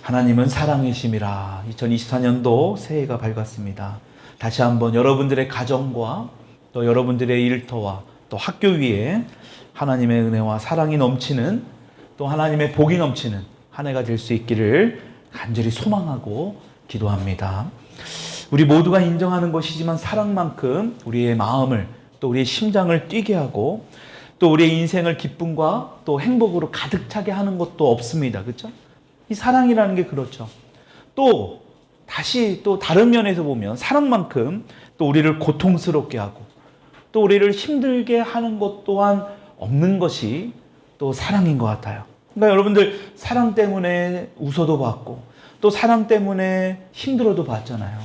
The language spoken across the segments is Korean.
하나님은 사랑이심이라. 2024년도 새해가 밝았습니다. 다시 한번 여러분들의 가정과 또 여러분들의 일터와 또 학교 위에 하나님의 은혜와 사랑이 넘치는, 또 하나님의 복이 넘치는 한 해가 될 수 있기를 간절히 소망하고 기도합니다. 우리 모두가 인정하는 것이지만 사랑만큼 우리의 마음을 또 우리의 심장을 뛰게 하고 또 우리의 인생을 기쁨과 또 행복으로 가득 차게 하는 것도 없습니다. 그렇죠? 이 사랑이라는 게 그렇죠. 또 다시 또 다른 면에서 보면 사랑만큼 또 우리를 고통스럽게 하고 또 우리를 힘들게 하는 것 또한 없는 것이 또 사랑인 것 같아요. 그러니까 여러분들 사랑 때문에 웃어도 봤고 또 사랑 때문에 힘들어도 봤잖아요.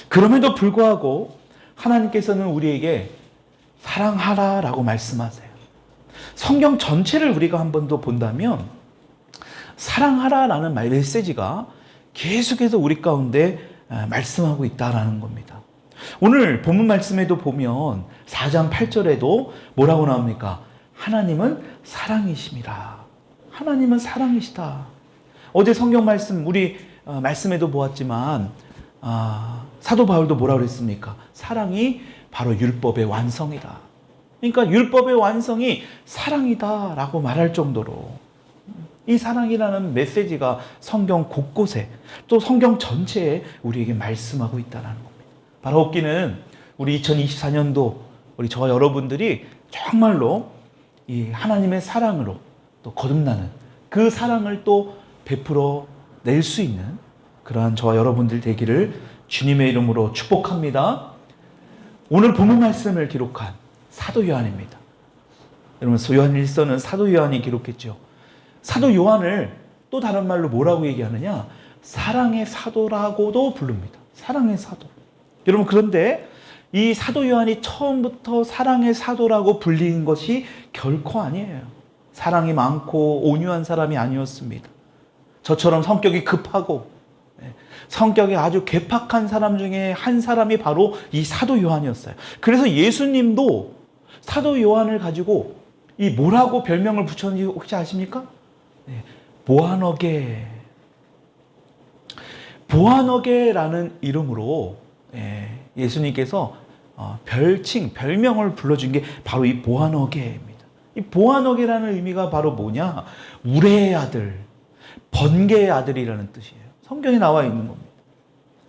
그럼에도 불구하고 하나님께서는 우리에게 사랑하라라고 말씀하세요. 성경 전체를 우리가 한 번 더 본다면 사랑하라라는 메시지가 계속해서 우리 가운데 말씀하고 있다라는 겁니다. 오늘 본문 말씀에도 보면 4장 8절에도 뭐라고 나옵니까? 하나님은 사랑이심이라. 하나님은 사랑이시다. 어제 성경 말씀 우리 말씀에도 보았지만 사도 바울도 뭐라고 그랬습니까? 사랑이 바로 율법의 완성이다. 그러니까 율법의 완성이 사랑이다라고 말할 정도로 이 사랑이라는 메시지가 성경 곳곳에 또 성경 전체에 우리에게 말씀하고 있다는 겁니다. 바로 없기는 우리 2024년도 우리 저와 여러분들이 정말로 이 하나님의 사랑으로 또 거듭나는 그 사랑을 또 베풀어 낼 수 있는 그러한 저와 여러분들 되기를 주님의 이름으로 축복합니다. 오늘 본문 말씀을 기록한 사도 요한입니다. 여러분 요한일서는 사도 요한이 기록했죠. 사도 요한을 또 다른 말로 뭐라고 얘기하느냐? 사랑의 사도라고도 부릅니다. 사랑의 사도. 여러분 그런데 이 사도 요한이 처음부터 사랑의 사도라고 불리는 것이 결코 아니에요. 사랑이 많고 온유한 사람이 아니었습니다. 저처럼 성격이 급하고 성격이 아주 괴팍한 사람 중에 한 사람이 바로 이 사도 요한이었어요. 그래서 예수님도 사도 요한을 가지고 이 뭐라고 별명을 붙였는지 혹시 아십니까? 보아너게라는 이름으로 예수님께서 별명을 불러준 게 바로 이 보아너게입니다. 이 보아너게라는 의미가 바로 뭐냐? 우레의 아들, 번개의 아들이라는 뜻이에요. 성경에 나와 있는 겁니다.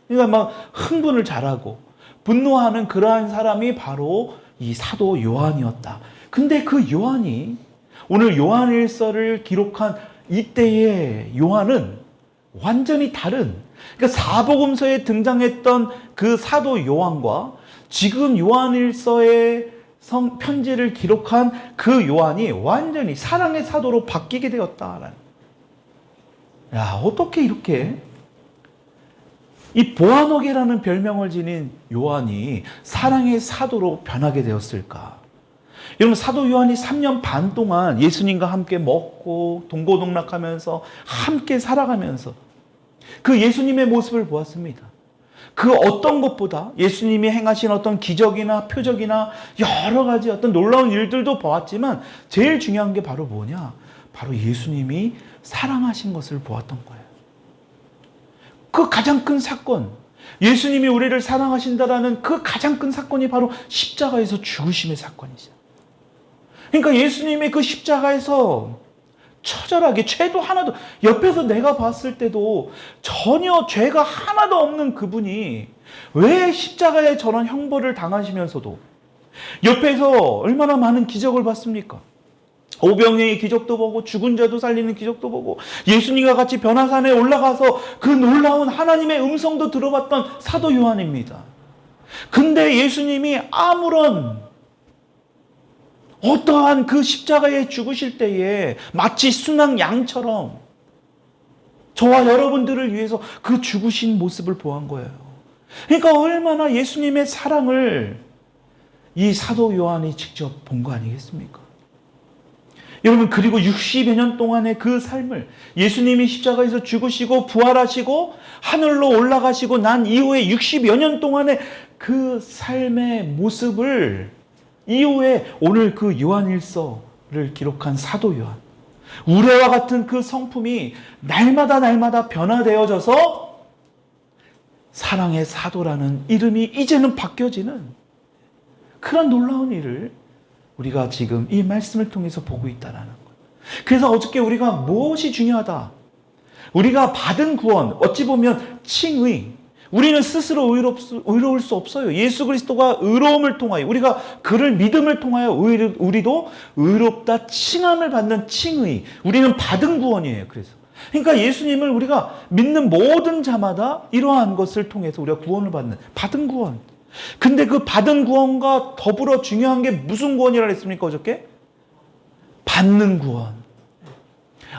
그러니까 막 흥분을 잘하고 분노하는 그러한 사람이 바로 이 사도 요한이었다. 근데 그 요한이 오늘 요한일서를 기록한 이때의 요한은 완전히 다른, 그러니까 사복음서에 등장했던 그 사도 요한과 지금 요한일서의 편지를 기록한 그 요한이 완전히 사랑의 사도로 바뀌게 되었다라는. 야, 어떻게 이렇게 이 보아너게라는 별명을 지닌 요한이 사랑의 사도로 변하게 되었을까? 여러분 사도 요한이 3년 반 동안 예수님과 함께 먹고 동고동락하면서 함께 살아가면서 그 예수님의 모습을 보았습니다. 그 어떤 것보다 예수님이 행하신 어떤 기적이나 표적이나 여러 가지 어떤 놀라운 일들도 보았지만 제일 중요한 게 바로 뭐냐? 바로 예수님이 사랑하신 것을 보았던 거예요. 그 가장 큰 사건, 예수님이 우리를 사랑하신다라는 그 가장 큰 사건이 바로 십자가에서 죽으심의 사건이죠. 그러니까 예수님의 그 십자가에서 처절하게 죄도 하나도, 옆에서 내가 봤을 때도 전혀 죄가 하나도 없는 그분이 왜 십자가에 저런 형벌을 당하시면서도 옆에서 얼마나 많은 기적을 봤습니까? 오병이의 기적도 보고 죽은 자도 살리는 기적도 보고 예수님과 같이 변화산에 올라가서 그 놀라운 하나님의 음성도 들어봤던 사도 요한입니다. 근데 예수님이 아무런 어떠한 그 십자가에 죽으실 때에 마치 순한 양처럼 저와 여러분들을 위해서 그 죽으신 모습을 보한 거예요. 그러니까 얼마나 예수님의 사랑을 이 사도 요한이 직접 본 거 아니겠습니까? 여러분 그리고 60여 년 동안의 그 삶을 예수님이 십자가에서 죽으시고 부활하시고 하늘로 올라가시고 난 이후에 60여 년 동안의 그 삶의 모습을 이후에 오늘 그 요한일서를 기록한 사도 요한, 우레와 같은 그 성품이 날마다 변화되어져서 사랑의 사도라는 이름이 이제는 바뀌어지는 그런 놀라운 일을 우리가 지금 이 말씀을 통해서 보고 있다는 거예요. 그래서 어저께 우리가 무엇이 중요하다? 우리가 받은 구원, 어찌 보면 칭의, 우리는 스스로 의로울 수 없어요. 예수 그리스도가 의로움을 통하여, 우리가 그를 믿음을 통하여 우리도 의롭다 칭함을 받는 칭의, 우리는 받은 구원이에요. 그래서 그러니까 예수님을 우리가 믿는 모든 자마다 이러한 것을 통해서 우리가 구원을 받은 구원. 근데 그 받은 구원과 더불어 중요한 게 무슨 구원이라 했습니까, 어저께? 받는 구원.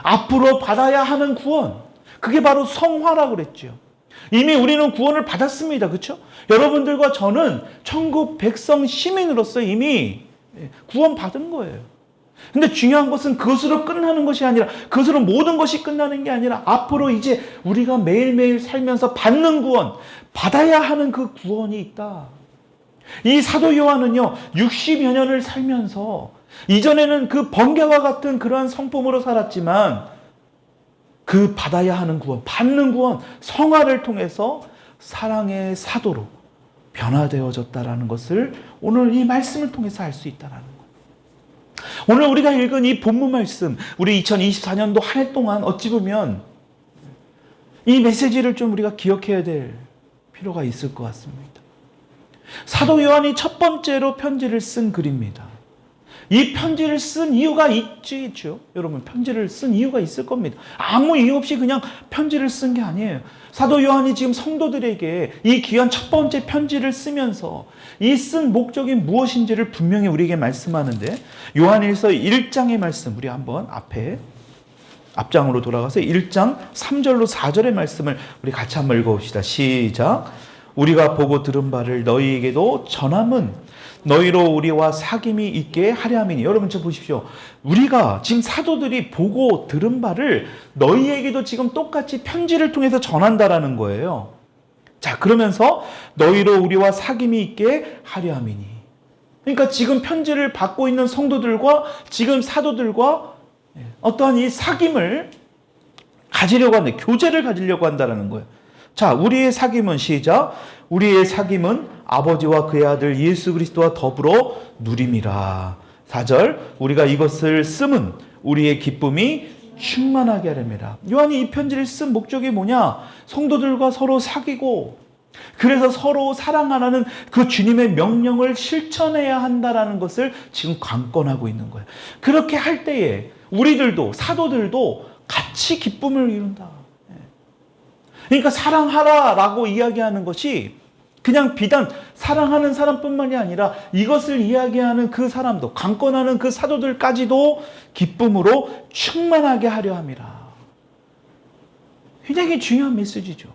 앞으로 받아야 하는 구원. 그게 바로 성화라고 그랬죠. 이미 우리는 구원을 받았습니다. 그렇죠? 여러분들과 저는 천국 백성 시민으로서 이미 구원 받은 거예요. 근데 중요한 것은 그것으로 끝나는 것이 아니라, 그것으로 모든 것이 끝나는 게 아니라 앞으로 이제 우리가 매일매일 살면서 받는 구원, 받아야 하는 그 구원이 있다. 이 사도 요한은요, 60여 년을 살면서 이전에는 그 번개와 같은 그러한 성품으로 살았지만 그 받아야 하는 구원, 받는 구원, 성화를 통해서 사랑의 사도로 변화되어졌다라는 것을 오늘 이 말씀을 통해서 알 수 있다는 거예요. 오늘 우리가 읽은 이 본문 말씀, 우리 2024년도 한 해 동안 어찌 보면 이 메시지를 좀 우리가 기억해야 될 필요가 있을 것 같습니다. 사도 요한이 첫 번째로 편지를 쓴 글입니다. 이 편지를 쓴 이유가 있죠. 여러분, 편지를 쓴 이유가 있을 겁니다. 아무 이유 없이 그냥 편지를 쓴 게 아니에요. 사도 요한이 지금 성도들에게 이 귀한 첫 번째 편지를 쓰면서 이 쓴 목적이 무엇인지를 분명히 우리에게 말씀하는데, 요한일서 1장의 말씀, 우리 한번 앞장으로 돌아가서 1장 3절로 4절의 말씀을 우리 같이 한번 읽어봅시다. 시작. 우리가 보고 들은 바를 너희에게도 전함은 너희로 우리와 사귐이 있게 하려 함이니. 여러분, 저 보십시오. 우리가 지금 사도들이 보고 들은 바를 너희에게도 지금 똑같이 편지를 통해서 전한다라는 거예요. 자, 그러면서 너희로 우리와 사귐이 있게 하려 함이니. 그러니까 지금 편지를 받고 있는 성도들과 지금 사도들과 어떠한 이 사귐을 가지려고 하는, 교제를 가지려고 한다는 거예요. 자, 우리의 사귐은, 시작. 우리의 사귐은 아버지와 그의 아들 예수 그리스도와 더불어 누림이라. 4절. 우리가 이것을 쓰면 우리의 기쁨이 충만하게 하렵니다. 요한이 이 편지를 쓴 목적이 뭐냐? 성도들과 서로 사귀고, 그래서 서로 사랑하라는 그 주님의 명령을 실천해야 한다라는 것을 지금 관건하고 있는 거예요. 그렇게 할 때에 우리들도, 사도들도 같이 기쁨을 이룬다. 그러니까 사랑하라라고 이야기하는 것이 그냥 비단 사랑하는 사람뿐만이 아니라 이것을 이야기하는 그 사람도, 강권하는 그 사도들까지도 기쁨으로 충만하게 하려 함이라. 굉장히 중요한 메시지죠.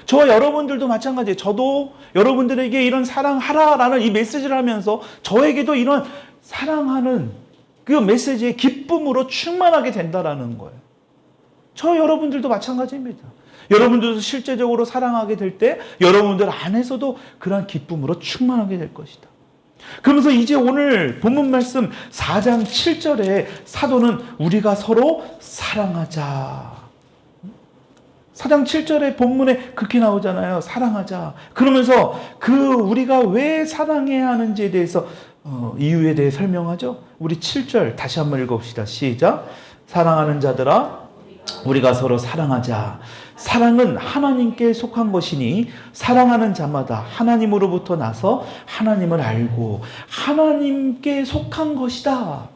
저와 여러분들도 마찬가지예요. 저도 여러분들에게 이런 사랑하라라는 이 메시지를 하면서 저에게도 이런 사랑하는 그 메시지의 기쁨으로 충만하게 된다라는 거예요. 저 여러분들도 마찬가지입니다. 여러분들도 실제적으로 사랑하게 될 때 여러분들 안에서도 그러한 기쁨으로 충만하게 될 것이다. 그러면서 이제 오늘 본문 말씀 4장 7절에 사도는 우리가 서로 사랑하자. 4장 7절의 본문에 그렇게 나오잖아요. 사랑하자. 그러면서 그 우리가 왜 사랑해야 하는지에 대해서 이유에 대해 설명하죠. 우리 7절 다시 한번 읽어봅시다. 시작. 사랑하는 자들아, 우리가 서로 사랑하자. 사랑은 하나님께 속한 것이니 사랑하는 자마다 하나님으로부터 나서 하나님을 알고 하나님께 속한 것이다.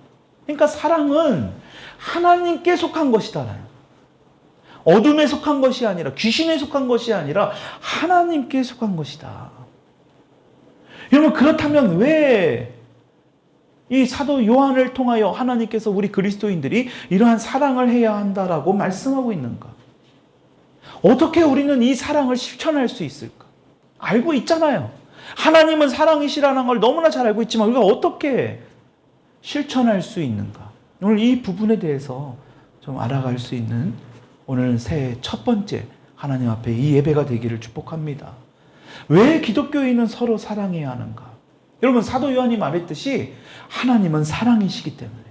그러니까 사랑은 하나님께 속한 것이다. 어둠에 속한 것이 아니라, 귀신에 속한 것이 아니라 하나님께 속한 것이다. 여러분, 그렇다면 왜 이 사도 요한을 통하여 하나님께서 우리 그리스도인들이 이러한 사랑을 해야 한다라고 말씀하고 있는가? 어떻게 우리는 이 사랑을 실천할 수 있을까? 알고 있잖아요. 하나님은 사랑이시라는 걸 너무나 잘 알고 있지만 우리가 어떻게 실천할 수 있는가? 오늘 이 부분에 대해서 좀 알아갈 수 있는 오늘 새해 첫 번째 하나님 앞에 이 예배가 되기를 축복합니다. 왜 기독교인은 서로 사랑해야 하는가? 여러분, 사도 요한이 말했듯이 하나님은 사랑이시기 때문에,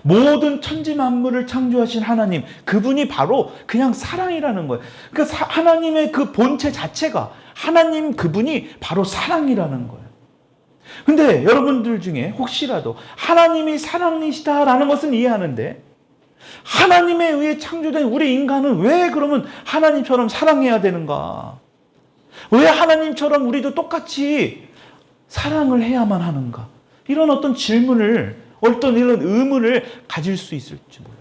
모든 천지 만물을 창조하신 하나님, 그분이 바로 그냥 사랑이라는 거예요. 그러니까 하나님의 그 본체 자체가, 하나님 그분이 바로 사랑이라는 거예요. 근데 여러분들 중에 혹시라도 하나님이 사랑이시다라는 것은 이해하는데, 하나님에 의해 창조된 우리 인간은 왜 그러면 하나님처럼 사랑해야 되는가? 왜 하나님처럼 우리도 똑같이 사랑을 해야만 하는가? 이런 어떤 질문을, 어떤 이런 의문을 가질 수 있을지 몰라요.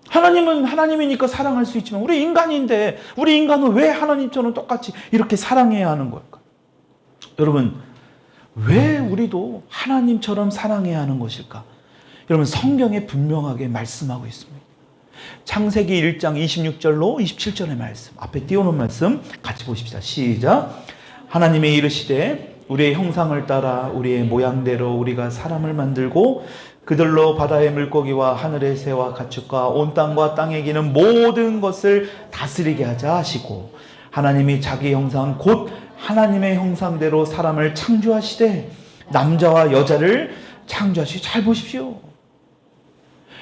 하나님은 하나님이니까 사랑할 수 있지만 우리 인간인데, 우리 인간은 왜 하나님처럼 똑같이 이렇게 사랑해야 하는 걸까? 여러분, 왜 우리도 하나님처럼 사랑해야 하는 것일까? 여러분, 성경에 분명하게 말씀하고 있습니다. 창세기 1장 26절로 27절의 말씀, 앞에 띄워놓은 말씀 같이 보십시다. 시작. 하나님이 이르시되 우리의 형상을 따라 우리의 모양대로 우리가 사람을 만들고 그들로 바다의 물고기와 하늘의 새와 가축과 온 땅과 땅에 기는 모든 것을 다스리게 하자 하시고, 하나님이 자기 형상 곧 하나님의 형상대로 사람을 창조하시되 남자와 여자를 창조하시고. 잘 보십시오.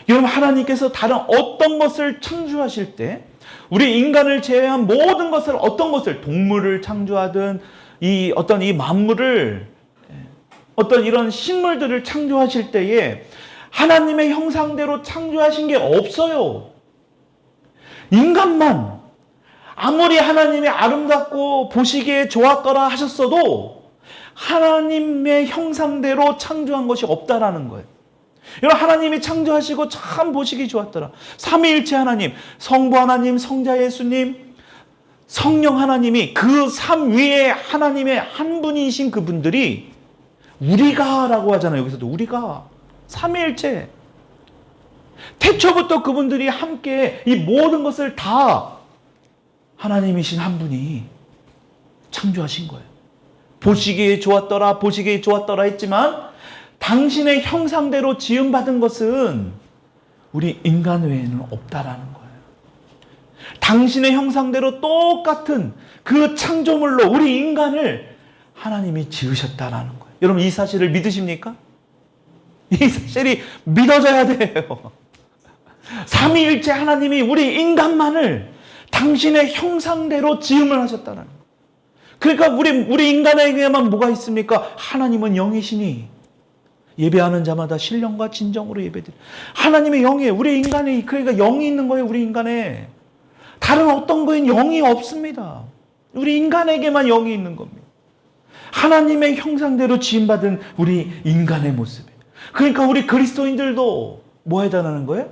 여러분, 하나님께서 다른 어떤 것을 창조하실 때, 우리 인간을 제외한 모든 것을, 어떤 것을, 동물을 창조하든 이 어떤 이 만물을, 어떤 이런 식물들을 창조하실 때에 하나님의 형상대로 창조하신 게 없어요. 인간만 아무리 하나님이 아름답고 보시기에 좋았더라 하셨어도 하나님의 형상대로 창조한 것이 없다라는 거예요. 여러분, 하나님이 창조하시고 참 보시기 좋았더라. 삼위일체 하나님, 성부 하나님, 성자 예수님, 성령 하나님이 그 삼위의 하나님의 한 분이신 그분들이 우리가라고 하잖아요. 여기서도 우리가 삼위일체. 태초부터 그분들이 함께 이 모든 것을 다 하나님이신 한 분이 창조하신 거예요. 보시기에 좋았더라, 보시기에 좋았더라 했지만 당신의 형상대로 지음받은 것은 우리 인간 외에는 없다라는 거예요. 당신의 형상대로 똑같은 그 창조물로 우리 인간을 하나님이 지으셨다라는 거예요. 여러분, 이 사실을 믿으십니까? 이 사실이 믿어져야 돼요. 삼위일체 하나님이 우리 인간만을 당신의 형상대로 지음을 하셨다는 거예요. 그러니까 우리 인간에게만 뭐가 있습니까? 하나님은 영이시니 예배하는 자마다 신령과 진정으로 예배드려. 하나님의 영이에요. 우리 인간에, 그러니까 영이 있는 거예요. 우리 인간에. 다른 어떤 거엔 영이 없습니다. 우리 인간에게만 영이 있는 겁니다. 하나님의 형상대로 지음받은 우리 인간의 모습이에요. 그러니까 우리 그리스도인들도 뭐 해달라는 거예요?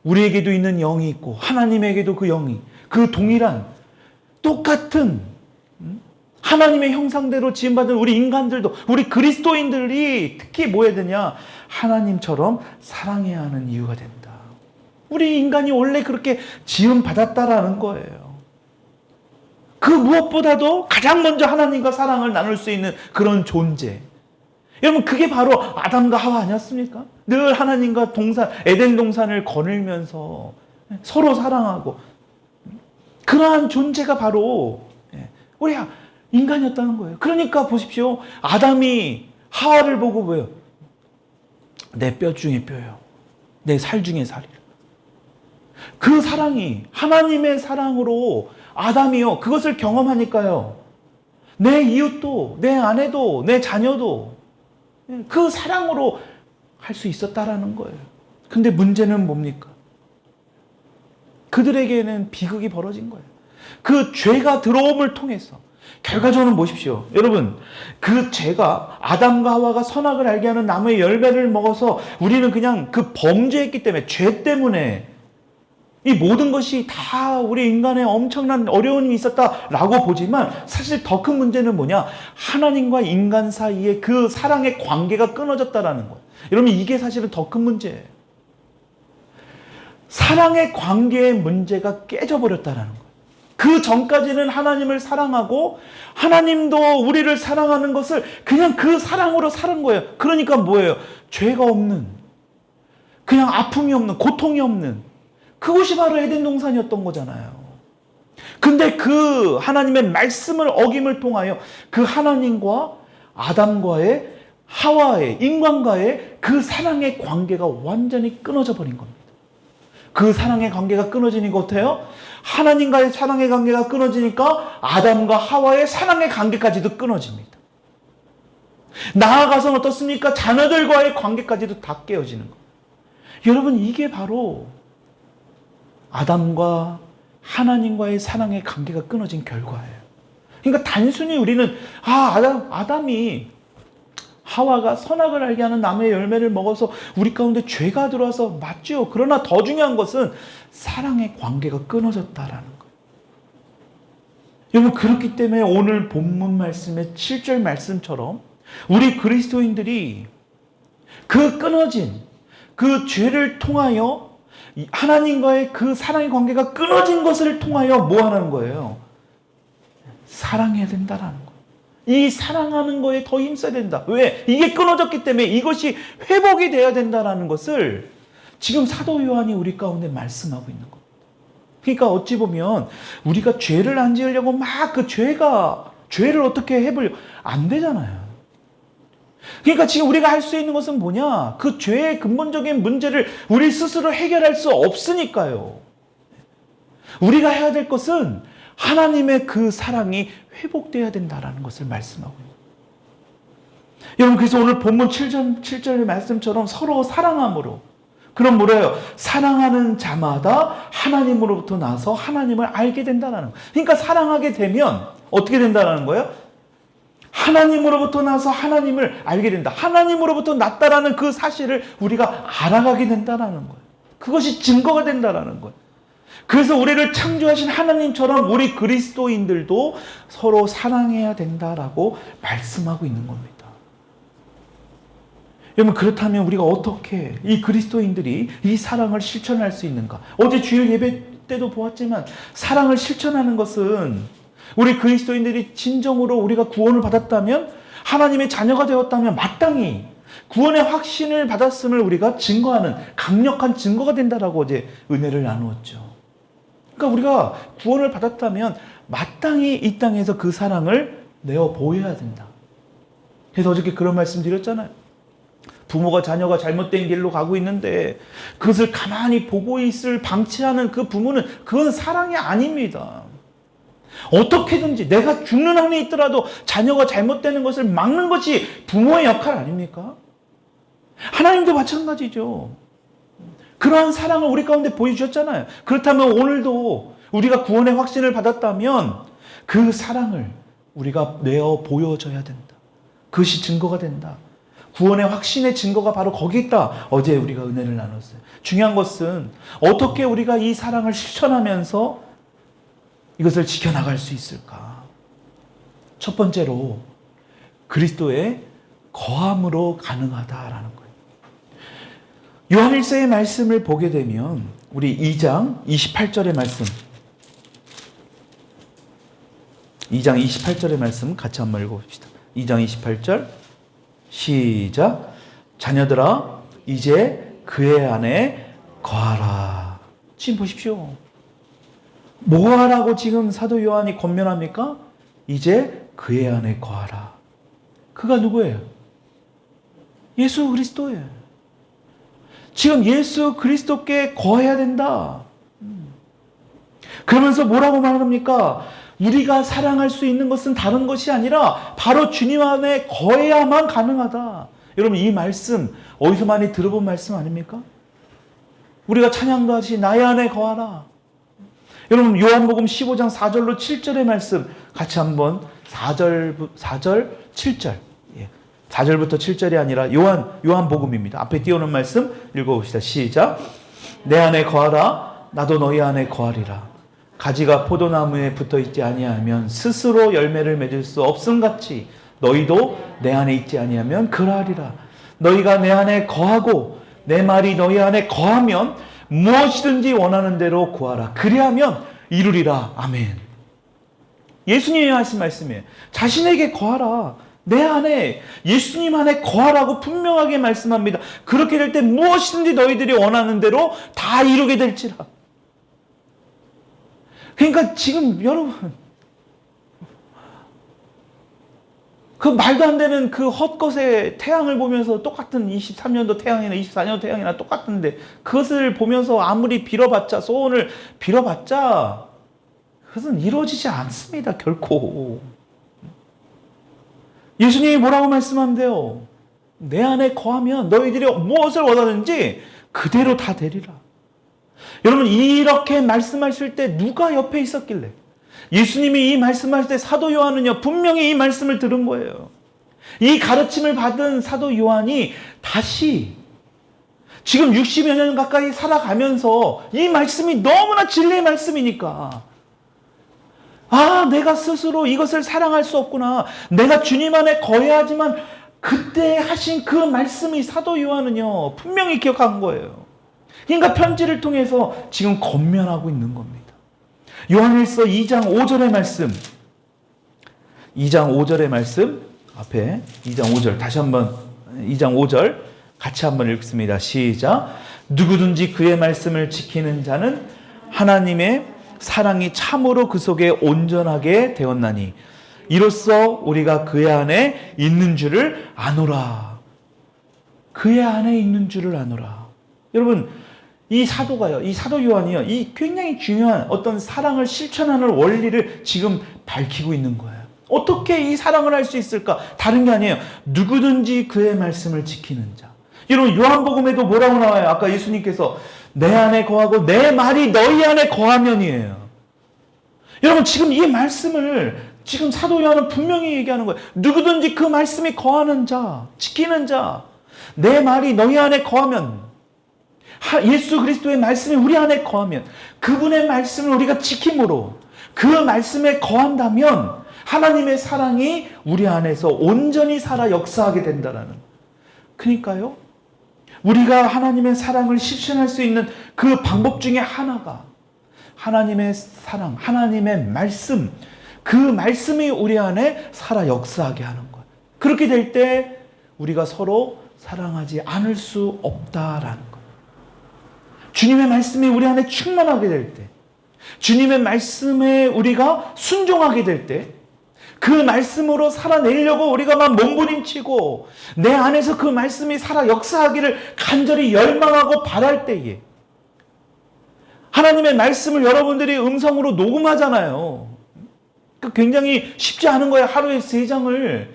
우리에게도 있는 영이 있고 하나님에게도 그 영이, 그 동일한 똑같은 하나님의 형상대로 지음받은 우리 인간들도, 우리 그리스도인들이 특히 뭐 해야 되냐? 하나님처럼 사랑해야 하는 이유가 된다. 우리 인간이 원래 그렇게 지음받았다라는 거예요. 그 무엇보다도 가장 먼저 하나님과 사랑을 나눌 수 있는 그런 존재. 여러분, 그게 바로 아담과 하와 아니었습니까? 늘 하나님과 에덴 동산을 거닐면서 서로 사랑하고, 그러한 존재가 바로 우리 인간이었다는 거예요. 그러니까 보십시오. 아담이 하와를 보고 뭐예요? 내 뼈 중에 뼈요, 내 살 중에 살이라. 그 사랑이 하나님의 사랑으로 아담이요, 그것을 경험하니까요, 내 이웃도, 내 아내도, 내 자녀도 그 사랑으로 할 수 있었다라는 거예요. 근데 문제는 뭡니까? 그들에게는 비극이 벌어진 거예요. 그 죄가 들어옴을 통해서 결과적으로 보십시오. 여러분, 그 죄가, 아담과 하와가 선악을 알게 하는 나무의 열매를 먹어서 우리는 그냥 그 범죄했기 때문에, 죄 때문에 이 모든 것이 다 우리 인간에 엄청난 어려움이 있었다라고 보지만, 사실 더 큰 문제는 뭐냐? 하나님과 인간 사이에 그 사랑의 관계가 끊어졌다라는 거예요. 여러분, 이게 사실은 더 큰 문제예요. 사랑의 관계의 문제가 깨져버렸다라는 거예요. 그 전까지는 하나님을 사랑하고 하나님도 우리를 사랑하는 것을 그냥 그 사랑으로 사는 거예요. 그러니까 뭐예요? 죄가 없는, 그냥 아픔이 없는, 고통이 없는, 그것이 바로 에덴 동산이었던 거잖아요. 근데 그 하나님의 말씀을 어김을 통하여 그 하나님과 아담과의, 하와의, 인간과의 그 사랑의 관계가 완전히 끊어져 버린 겁니다. 그 사랑의 관계가 끊어지니까 어때요? 하나님과의 사랑의 관계가 끊어지니까 아담과 하와의 사랑의 관계까지도 끊어집니다. 나아가서는 어떻습니까? 자녀들과의 관계까지도 다 깨어지는 거예요. 여러분, 이게 바로 아담과 하나님과의 사랑의 관계가 끊어진 결과예요. 그러니까 단순히 우리는 아담이 하와가 선악을 알게 하는 나무의 열매를 먹어서 우리 가운데 죄가 들어와서 맞죠. 그러나 더 중요한 것은 사랑의 관계가 끊어졌다라는 거예요. 여러분, 그렇기 때문에 오늘 본문 말씀의 7절 말씀처럼 우리 그리스도인들이 그 끊어진 그 죄를 통하여 하나님과의 그 사랑의 관계가 끊어진 것을 통하여 뭐 하는 거예요? 사랑해야 된다라는 거예요. 이 사랑하는 거에 더 힘써야 된다. 왜? 이게 끊어졌기 때문에 이것이 회복이 돼야 된다라는 것을 지금 사도 요한이 우리 가운데 말씀하고 있는 겁니다. 그러니까 어찌 보면 우리가 죄를 안 지으려고 막 그 죄를 어떻게 해보려고 안 되잖아요. 그러니까 지금 우리가 할 수 있는 것은 뭐냐? 그 죄의 근본적인 문제를 우리 스스로 해결할 수 없으니까요. 우리가 해야 될 것은 하나님의 그 사랑이 회복돼야 된다라는 것을 말씀하고 있습니다. 여러분, 그래서 오늘 본문 7절의 말씀처럼 서로 사랑함으로, 그럼 뭐래요? 사랑하는 자마다 하나님으로부터 나서 하나님을 알게 된다는 거예요. 그러니까 사랑하게 되면 어떻게 된다는 거예요? 하나님으로부터 나서 하나님을 알게 된다. 하나님으로부터 났다라는 그 사실을 우리가 알아가게 된다는 거예요. 그것이 증거가 된다는 거예요. 그래서 우리를 창조하신 하나님처럼 우리 그리스도인들도 서로 사랑해야 된다라고 말씀하고 있는 겁니다. 여러분, 그렇다면 우리가 어떻게 이 그리스도인들이 이 사랑을 실천할 수 있는가? 어제 주일 예배 때도 보았지만 사랑을 실천하는 것은 우리 그리스도인들이 진정으로 우리가 구원을 받았다면, 하나님의 자녀가 되었다면 마땅히 구원의 확신을 받았음을 우리가 증거하는 강력한 증거가 된다라고 어제 은혜를 나누었죠. 그러니까 우리가 구원을 받았다면 마땅히 이 땅에서 그 사랑을 내어 보여야 된다. 그래서 어저께 그런 말씀 드렸잖아요. 부모가 자녀가 잘못된 길로 가고 있는데 그것을 가만히 보고 있을 방치하는 그 부모는 그건 사랑이 아닙니다. 어떻게든지 내가 죽는 한이 있더라도 자녀가 잘못되는 것을 막는 것이 부모의 역할 아닙니까? 하나님도 마찬가지죠. 그러한 사랑을 우리 가운데 보여주셨잖아요. 그렇다면 오늘도 우리가 구원의 확신을 받았다면 그 사랑을 우리가 내어 보여줘야 된다. 그것이 증거가 된다. 구원의 확신의 증거가 바로 거기 있다. 어제 우리가 은혜를 나눴어요. 중요한 것은 어떻게 우리가 이 사랑을 실천하면서 이것을 지켜나갈 수 있을까? 첫 번째로 그리스도의 거함으로 가능하다라는 거예요. 요한일서의 말씀을 보게 되면 우리 2장 28절의 말씀, 2장 28절의 말씀 같이 한번 읽어봅시다. 2장 28절 시작. 자녀들아 이제 그의 안에 거하라. 지금 보십시오. 뭐 하라고 지금 사도 요한이 권면합니까? 이제 그의 안에 거하라. 그가 누구예요? 예수 그리스도예요. 지금 예수 그리스도께 거해야 된다. 그러면서 뭐라고 말합니까? 우리가 사랑할 수 있는 것은 다른 것이 아니라 바로 주님 안에 거해야만 가능하다. 여러분, 이 말씀 어디서 많이 들어본 말씀 아닙니까? 우리가 찬양도 하시 나의 안에 거하라. 여러분, 요한복음 15장 4절로 7절의 말씀 같이 한번 4절 7절 4절부터 7절이 아니라 요한복음입니다. 앞에 띄우는 말씀 읽어봅시다. 시작. 내 안에 거하라. 나도 너희 안에 거하리라. 가지가 포도나무에 붙어있지 아니하면 스스로 열매를 맺을 수 없음같이 너희도 내 안에 있지 아니하면 그러하리라. 너희가 내 안에 거하고 내 말이 너희 안에 거하면 무엇이든지 원하는 대로 구하라. 그리하면 이루리라. 아멘. 예수님이 하신 말씀이에요. 자신에게 거하라. 내 안에, 예수님 안에 거하라고 분명하게 말씀합니다. 그렇게 될 때 무엇이든지 너희들이 원하는 대로 다 이루게 될지라. 그러니까 지금 여러분, 그 말도 안 되는 그 헛것의 태양을 보면서 똑같은 23년도 태양이나 24년도 태양이나 똑같은데 그것을 보면서 아무리 빌어봤자 소원을 빌어봤자 그것은 이루어지지 않습니다. 결코. 예수님이 뭐라고 말씀한대요? 내 안에 거하면 너희들이 무엇을 원하는지 그대로 다 되리라. 여러분 이렇게 말씀하실 때 누가 옆에 있었길래? 예수님이 이 말씀하실 때 사도 요한은요 분명히 이 말씀을 들은 거예요. 이 가르침을 받은 사도 요한이 다시 지금 60여 년 가까이 살아가면서 이 말씀이 너무나 진리의 말씀이니까 내가 스스로 이것을 사랑할 수 없구나. 내가 주님 안에 거해야지만 그때 하신 그 말씀이 사도 요한은요 분명히 기억한 거예요. 그러니까 편지를 통해서 지금 권면하고 있는 겁니다. 요한일서 2장 5절의 말씀 2장 5절의 말씀 앞에 2장 5절 다시 한번 2장 5절 같이 한번 읽습니다. 시작. 누구든지 그의 말씀을 지키는 자는 하나님의 사랑이 참으로 그 속에 온전하게 되었나니 이로써 우리가 그의 안에 있는 줄을 아노라. 그의 안에 있는 줄을 아노라. 여러분 이 사도가요, 이 사도 요한이요, 이 굉장히 중요한 어떤 사랑을 실천하는 원리를 지금 밝히고 있는 거예요. 어떻게 이 사랑을 할 수 있을까? 다른 게 아니에요. 누구든지 그의 말씀을 지키는 자. 여러분 요한복음에도 뭐라고 나와요? 아까 예수님께서 내 안에 거하고 내 말이 너희 안에 거하면이에요. 여러분 지금 이 말씀을 지금 사도 요한은 분명히 얘기하는 거예요. 누구든지 그 말씀이 거하는 자, 지키는 자, 내 말이 너희 안에 거하면, 예수 그리스도의 말씀이 우리 안에 거하면, 그분의 말씀을 우리가 지킴으로 그 말씀에 거한다면 하나님의 사랑이 우리 안에서 온전히 살아 역사하게 된다라는. 그러니까요, 우리가 하나님의 사랑을 실천할 수 있는 그 방법 중에 하나가 하나님의 사랑, 하나님의 말씀, 그 말씀이 우리 안에 살아 역사하게 하는 거예요. 그렇게 될 때 우리가 서로 사랑하지 않을 수 없다라는 거예요. 주님의 말씀이 우리 안에 충만하게 될 때, 주님의 말씀에 우리가 순종하게 될 때, 그 말씀으로 살아내려고 우리가 막 몸부림치고 내 안에서 그 말씀이 살아 역사하기를 간절히 열망하고 바랄 때에 하나님의 말씀을 여러분들이 음성으로 녹음하잖아요. 굉장히 쉽지 않은 거예요. 하루에 3장을.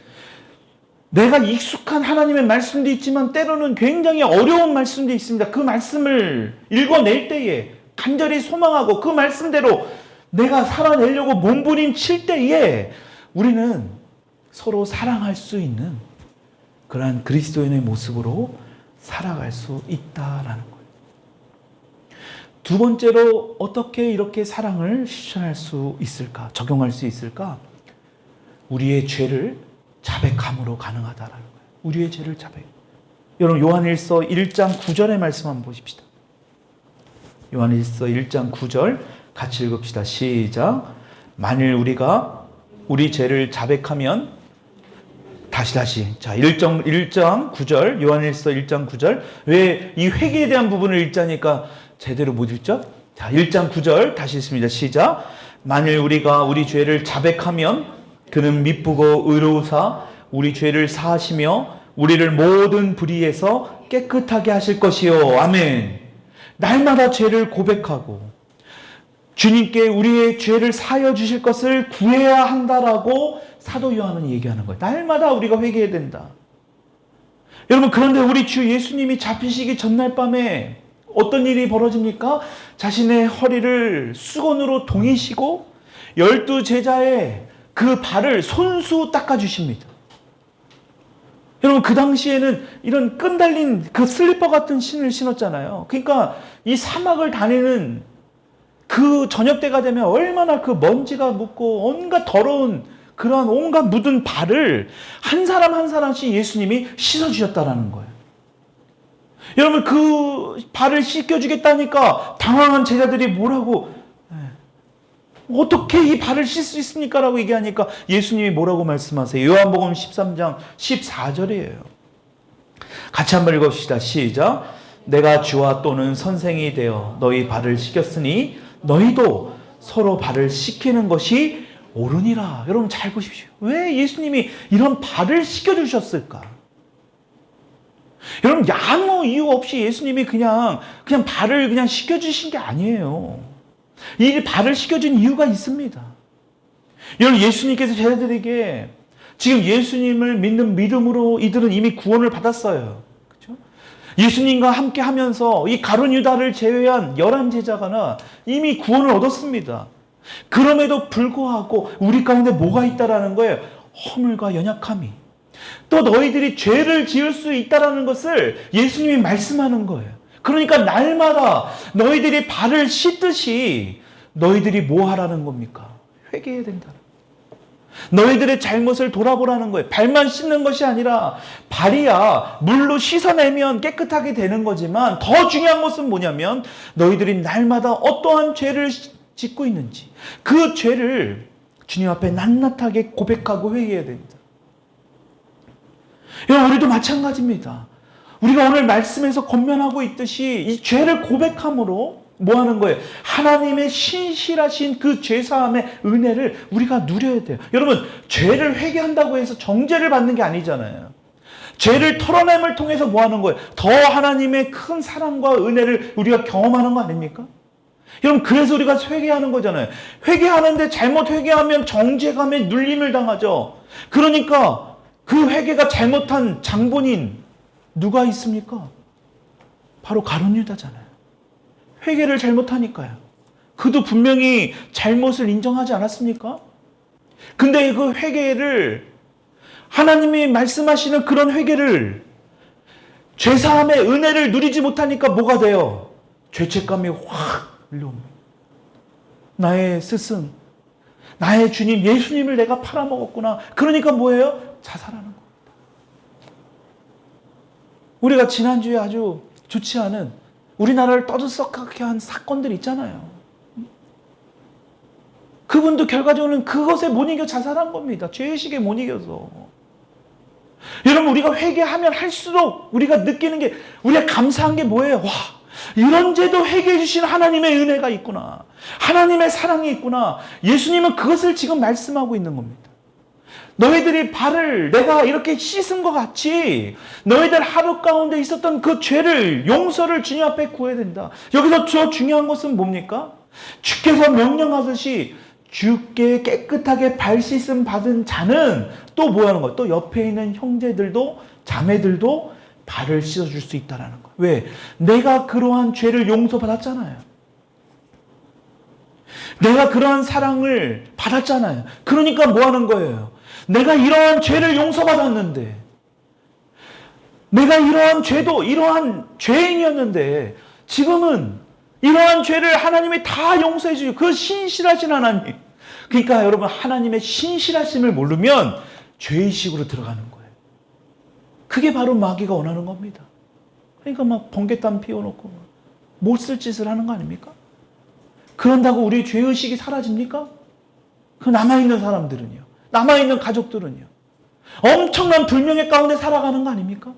내가 익숙한 하나님의 말씀도 있지만 때로는 굉장히 어려운 말씀도 있습니다. 그 말씀을 읽어낼 때에 간절히 소망하고 그 말씀대로 내가 살아내려고 몸부림칠 때에 우리는 서로 사랑할 수 있는 그러한 그리스도인의 모습으로 살아갈 수 있다라는 거예요. 두 번째로 어떻게 이렇게 사랑을 실천할 수 있을까? 적용할 수 있을까? 우리의 죄를 자백함으로 가능하다라는 거예요. 우리의 죄를 자백. 여러분 요한일서 1장 9절의 말씀 한번 보십시다. 요한일서 1장 9절 같이 읽읍시다. 시작. 만일 우리가 우리 죄를 자백하면 다시 자 1장 9절 요한일서 1장 9절 왜 이 회개에 대한 부분을 읽자니까 제대로 못 읽죠? 자 1장 9절 다시 읽습니다. 시작. 만일 우리가 우리 죄를 자백하면 그는 미쁘고 의로우사 우리 죄를 사하시며 우리를 모든 불의에서 깨끗하게 하실 것이요. 아멘. 날마다 죄를 고백하고 주님께 우리의 죄를 사하여 주실 것을 구해야 한다라고 사도 요한은 얘기하는 거예요. 날마다 우리가 회개해야 된다. 여러분 그런데 우리 주 예수님이 잡히시기 전날 밤에 어떤 일이 벌어집니까? 자신의 허리를 수건으로 동이시고 12제자의 그 발을 손수 닦아주십니다. 여러분 그 당시에는 이런 끈 달린 그 슬리퍼 같은 신을 신었잖아요. 그러니까 이 사막을 다니는 그 저녁 때가 되면 얼마나 그 먼지가 묻고 온갖 더러운 그러한 온갖 묻은 발을 한 사람 한 사람씩 예수님이 씻어주셨다라는 거예요. 여러분 그 발을 씻겨주겠다니까 당황한 제자들이 뭐라고 어떻게 이 발을 씻을 수 있습니까? 라고 얘기하니까 예수님이 뭐라고 말씀하세요? 요한복음 13장 14절이에요. 같이 한번 읽읍시다. 시작. 내가 주와 또는 선생이 되어 너희 발을 씻겼으니 너희도 서로 발을 씻기는 것이 옳으니라. 여러분 잘 보십시오. 왜 예수님이 이런 발을 씻겨주셨을까? 여러분 아무 이유 없이 예수님이 그냥 발을 그냥 씻겨주신 게 아니에요. 이 발을 씻겨준 이유가 있습니다. 여러분 예수님께서 제자들에게 지금 예수님을 믿는 믿음으로 이들은 이미 구원을 받았어요. 그렇죠? 예수님과 함께 하면서 이 가룟 유다를 제외한 11제자가 이미 구원을 얻었습니다. 그럼에도 불구하고 우리 가운데 뭐가 있다라는 거예요? 허물과 연약함이. 또 너희들이 죄를 지을 수 있다라는 것을 예수님이 말씀하는 거예요. 그러니까 날마다 너희들이 발을 씻듯이 너희들이 뭐 하라는 겁니까? 회개해야 된다. 너희들의 잘못을 돌아보라는 거예요. 발만 씻는 것이 아니라 발이야 물로 씻어내면 깨끗하게 되는 거지만 더 중요한 것은 뭐냐면 너희들이 날마다 어떠한 죄를 짓고 있는지 그 죄를 주님 앞에 낱낱하게 고백하고 회개해야 됩니다. 우리도 마찬가지입니다. 우리가 오늘 말씀에서 권면하고 있듯이 이 죄를 고백함으로 뭐 하는 거예요? 하나님의 신실하신 그 죄사함의 은혜를 우리가 누려야 돼요. 여러분, 죄를 회개한다고 해서 정죄를 받는 게 아니잖아요. 죄를 털어냄을 통해서 뭐 하는 거예요? 더 하나님의 큰 사랑과 은혜를 우리가 경험하는 거 아닙니까? 여러분, 그래서 우리가 회개하는 거잖아요. 회개하는데 잘못 회개하면 정죄감에 눌림을 당하죠. 그러니까 그 회개가 잘못한 장본인 누가 있습니까? 바로 가룟 유다잖아요. 회개를 잘못하니까요. 그도 분명히 잘못을 인정하지 않았습니까? 근데 그 회개를 하나님이 말씀하시는 그런 회개를 죄사함의 은혜를 누리지 못하니까 뭐가 돼요? 죄책감이 확 밀려옵니다. 나의 스승, 나의 주님 예수님을 내가 팔아먹었구나. 그러니까 뭐예요? 자살하는 겁니다. 우리가 지난주에 아주 좋지 않은 우리나라를 떠들썩하게 한 사건들 있잖아요. 그분도 결과적으로는 그것에 못 이겨 자살한 겁니다. 죄의식에 못 이겨서. 여러분, 우리가 회개하면 할수록 우리가 느끼는 게, 우리가 감사한 게 뭐예요? 와, 이런 죄도 회개해 주신 하나님의 은혜가 있구나. 하나님의 사랑이 있구나. 예수님은 그것을 지금 말씀하고 있는 겁니다. 너희들이 발을 내가 이렇게 씻은 것 같이 너희들 하루 가운데 있었던 그 죄를 용서를 주님 앞에 구해야 된다. 여기서 저 중요한 것은 뭡니까? 주께서 명령하듯이 주께 깨끗하게 발 씻음 받은 자는 또 뭐 하는 거예요? 또 옆에 있는 형제들도 자매들도 발을 씻어줄 수 있다는 거예요. 왜? 내가 그러한 죄를 용서받았잖아요. 내가 그러한 사랑을 받았잖아요. 그러니까 뭐 하는 거예요? 내가 이러한 죄를 용서받았는데, 내가 이러한 죄도 이러한 죄인이었는데 지금은 이러한 죄를 하나님이 다 용서해 주시고 그 신실하신 하나님. 그러니까 여러분, 하나님의 신실하심을 모르면 죄의식으로 들어가는 거예요. 그게 바로 마귀가 원하는 겁니다. 그러니까 막 번개땀 피워놓고 못 쓸 짓을 하는 거 아닙니까? 그런다고 우리 죄의식이 사라집니까? 그 남아있는 사람들은요, 남아있는 가족들은요, 엄청난 불명예 가운데 살아가는 거 아닙니까?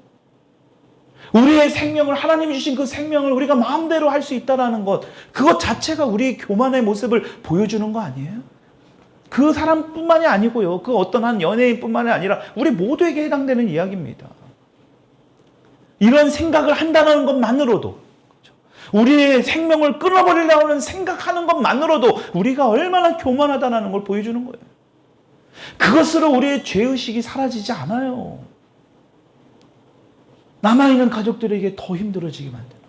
우리의 생명을, 하나님이 주신 그 생명을 우리가 마음대로 할 수 있다는 것, 그것 자체가 우리의 교만의 모습을 보여주는 거 아니에요? 그 사람뿐만이 아니고요, 그 어떤 한 연예인뿐만이 아니라 우리 모두에게 해당되는 이야기입니다. 이런 생각을 한다는 것만으로도, 우리의 생명을 끊어버리려고 하는 생각하는 것만으로도 우리가 얼마나 교만하다는 걸 보여주는 거예요. 그것으로 우리의 죄의식이 사라지지 않아요. 남아있는 가족들에게 더 힘들어지게 만드는,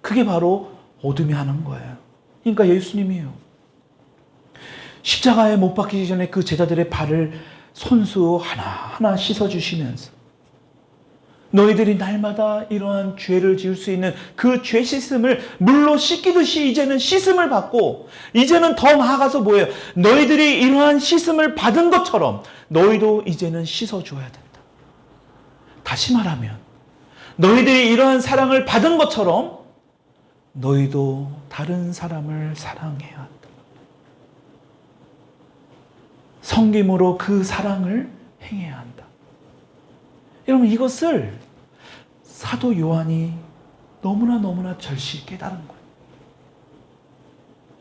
그게 바로 어둠이 하는 거예요. 그러니까 예수님이에요. 십자가에 못 박히기 전에 그 제자들의 발을 손수 하나하나 씻어주시면서 너희들이 날마다 이러한 죄를 지을 수 있는 그 죄 씻음을 물로 씻기듯이 이제는 씻음을 받고, 이제는 더 나아가서 뭐예요? 너희들이 이러한 씻음을 받은 것처럼 너희도 이제는 씻어줘야 된다. 다시 말하면 너희들이 이러한 사랑을 받은 것처럼 너희도 다른 사람을 사랑해야 한다. 섬김으로 그 사랑을 행해야 한다. 여러분, 이것을 사도 요한이 너무나 절실히 깨달은 거예요.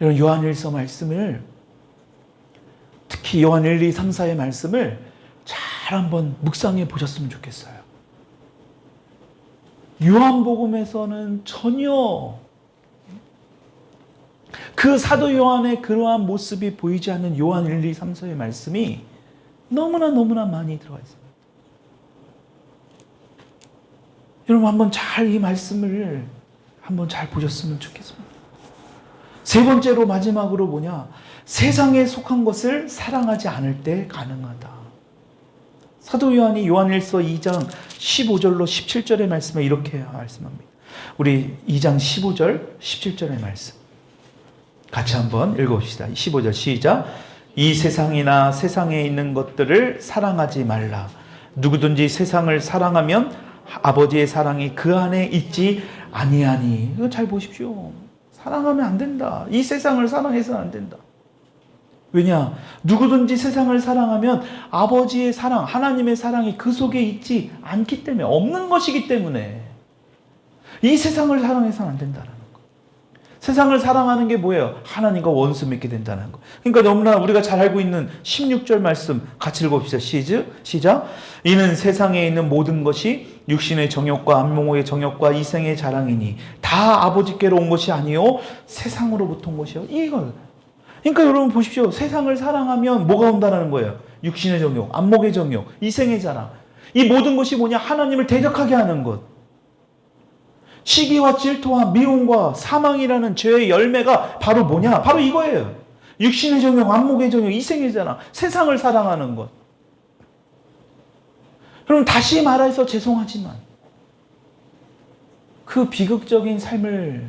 여러분, 요한일서 말씀을 특히 요한 1, 2, 3, 4의 말씀을 잘 한번 묵상해 보셨으면 좋겠어요. 요한복음에서는 전혀 그 사도 요한의 그러한 모습이 보이지 않는 요한 1, 2, 3, 4의 말씀이 너무나 많이 들어가 있습니다. 여러분 한번 잘 이 말씀을 한번 잘 보셨으면 좋겠습니다. 세 번째로 마지막으로 뭐냐? 세상에 속한 것을 사랑하지 않을 때 가능하다. 사도 요한이 요한일서 2장 15절로 17절의 말씀에 이렇게 말씀합니다. 우리 2장 15절 17절의 말씀 같이 한번 읽어봅시다. 15절 시작. 이 세상이나 세상에 있는 것들을 사랑하지 말라. 누구든지 세상을 사랑하면 아버지의 사랑이 그 안에 있지 아니하니. 이거 잘 보십시오. 사랑하면 안 된다. 이 세상을 사랑해서는 안 된다. 왜냐? 누구든지 세상을 사랑하면 아버지의 사랑, 하나님의 사랑이 그 속에 있지 않기 때문에, 없는 것이기 때문에 이 세상을 사랑해서는 안 된다는 거. 세상을 사랑하는 게 뭐예요? 하나님과 원수 맺게 된다는 거. 그러니까 너무나 우리가 잘 알고 있는 16절 말씀 같이 읽어봅시다. 시작. 이는 세상에 있는 모든 것이 육신의 정욕과 안목의 정욕과 이생의 자랑이니 다 아버지께로 온 것이 아니요 세상으로부터 온 것이요. 이걸. 그러니까 여러분 보십시오. 세상을 사랑하면 뭐가 온다는 거예요? 육신의 정욕, 안목의 정욕, 이생의 자랑. 이 모든 것이 뭐냐? 하나님을 대적하게 하는 것. 시기와 질투와 미움과 사망이라는 죄의 열매가 바로 뭐냐? 바로 이거예요. 육신의 정욕, 안목의 정욕, 이생의 자랑, 세상을 사랑하는 것. 그럼 다시 말해서 죄송하지만 그 비극적인 삶을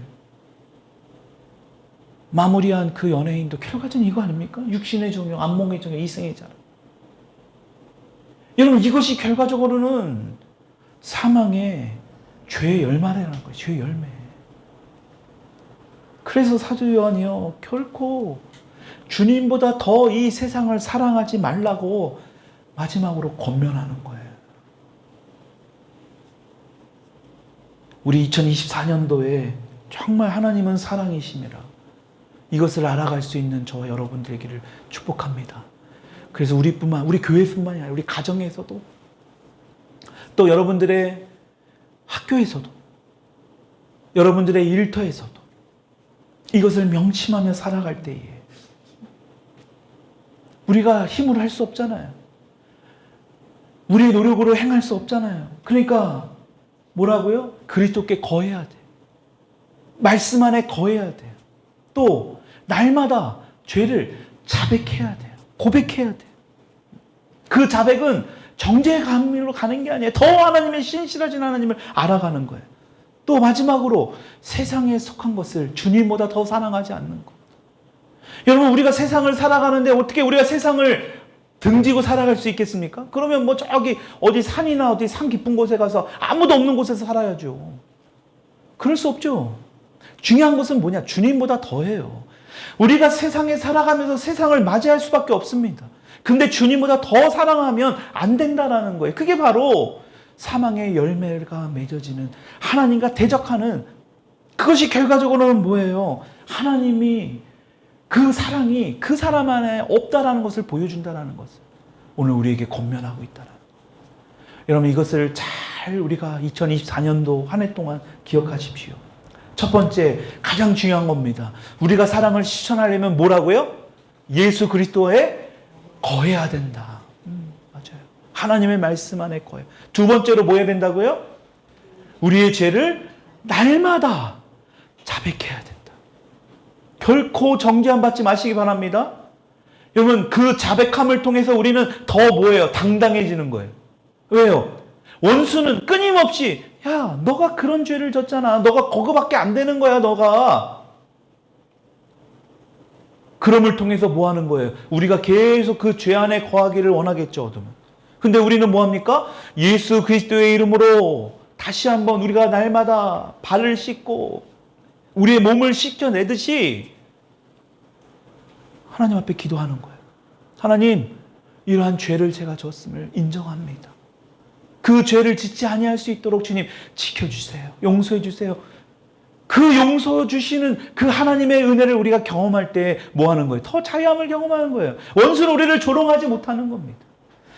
마무리한 그 연예인도 결과적으로 이거 아닙니까? 육신의 정욕, 안목의 정욕, 이생의 자랑. 여러분 이것이 결과적으로는 사망의 죄의 열매라는 거예요. 죄의 열매. 그래서 사도 요한이요 결코 주님보다 더 이 세상을 사랑하지 말라고 마지막으로 권면하는 거예요. 우리 2024년도에 정말 하나님은 사랑이심이라 이것을 알아갈 수 있는 저와 여러분 되기를 축복합니다. 그래서 우리 교회뿐만이 아니라 우리 가정에서도 또 여러분들의 학교에서도 여러분들의 일터에서도 이것을 명심하며 살아갈 때에 우리가 힘으로 할 수 없잖아요. 우리의 노력으로 행할 수 없잖아요. 그러니까 뭐라고요? 그리스도께 거해야 돼. 말씀 안에 거해야 돼요. 또 날마다 죄를 자백해야 돼요. 고백해야 돼요. 그 자백은 정죄감으로 가는 게 아니에요. 더 하나님의 신실하신 하나님을 알아가는 거예요. 또 마지막으로 세상에 속한 것을 주님보다 더 사랑하지 않는 것. 여러분 우리가 세상을 살아가는데 어떻게 우리가 세상을 등지고 살아갈 수 있겠습니까? 그러면 뭐 저기 어디 산이나 어디 산 깊은 곳에 가서 아무도 없는 곳에서 살아야죠. 그럴 수 없죠. 중요한 것은 뭐냐? 주님보다 더해요. 우리가 세상에 살아가면서 세상을 맞이할 수밖에 없습니다. 근데 주님보다 더 사랑하면 안 된다라는 거예요. 그게 바로 사망의 열매가 맺어지는 하나님과 대적하는 그것이 결과적으로는 뭐예요? 하나님이 그 사랑이 그 사람 안에 없다라는 것을 보여준다라는 것을 오늘 우리에게 권면하고 있다라는 거예요. 여러분 이것을 잘 우리가 2024년도 한 해 동안 기억하십시오. 첫 번째 가장 중요한 겁니다. 우리가 사랑을 실천하려면 뭐라고요? 예수 그리스도에 거해야 된다. 맞아요. 하나님의 말씀 안에 거해. 두 번째로 뭐 해야 된다고요? 우리의 죄를 날마다 자백해야 된다. 결코 정죄함 받지 마시기 바랍니다. 여러분 그 자백함을 통해서 우리는 더 뭐예요? 당당해지는 거예요. 왜요? 원수는 끊임없이 야 너가 그런 죄를 졌잖아. 너가 그거밖에 안 되는 거야 너가. 그럼을 통해서 뭐 하는 거예요? 우리가 계속 그 죄 안에 거하기를 원하겠죠. 어둠은. 근데 우리는 뭐 합니까? 예수 그리스도의 이름으로 다시 한번 우리가 날마다 발을 씻고 우리의 몸을 씻겨내듯이 하나님 앞에 기도하는 거예요. 하나님, 이러한 죄를 제가 졌음을 인정합니다. 그 죄를 짓지 아니할 수 있도록 주님 지켜주세요. 용서해 주세요. 그 용서 주시는 그 하나님의 은혜를 우리가 경험할 때 뭐 하는 거예요? 더 자유함을 경험하는 거예요. 원수는 우리를 조롱하지 못하는 겁니다.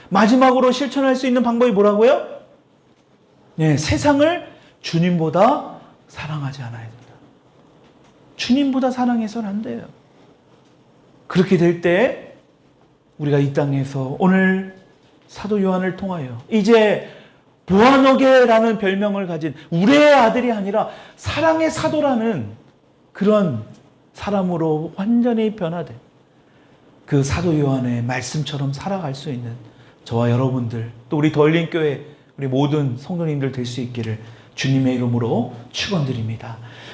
마지막으로 실천할 수 있는 방법이 뭐라고요? 예, 세상을 주님보다 사랑하지 않아야 된다. 주님보다 사랑해서는 안 돼요. 그렇게 될 때 우리가 이 땅에서 오늘 사도 요한을 통하여 이제 보아너게라는 별명을 가진 우레의 아들이 아니라 사랑의 사도라는 그런 사람으로 완전히 변화된 그 사도 요한의 말씀처럼 살아갈 수 있는 저와 여러분들, 또 우리 더일링교회 우리 모든 성도님들 될 수 있기를 주님의 이름으로 축원드립니다.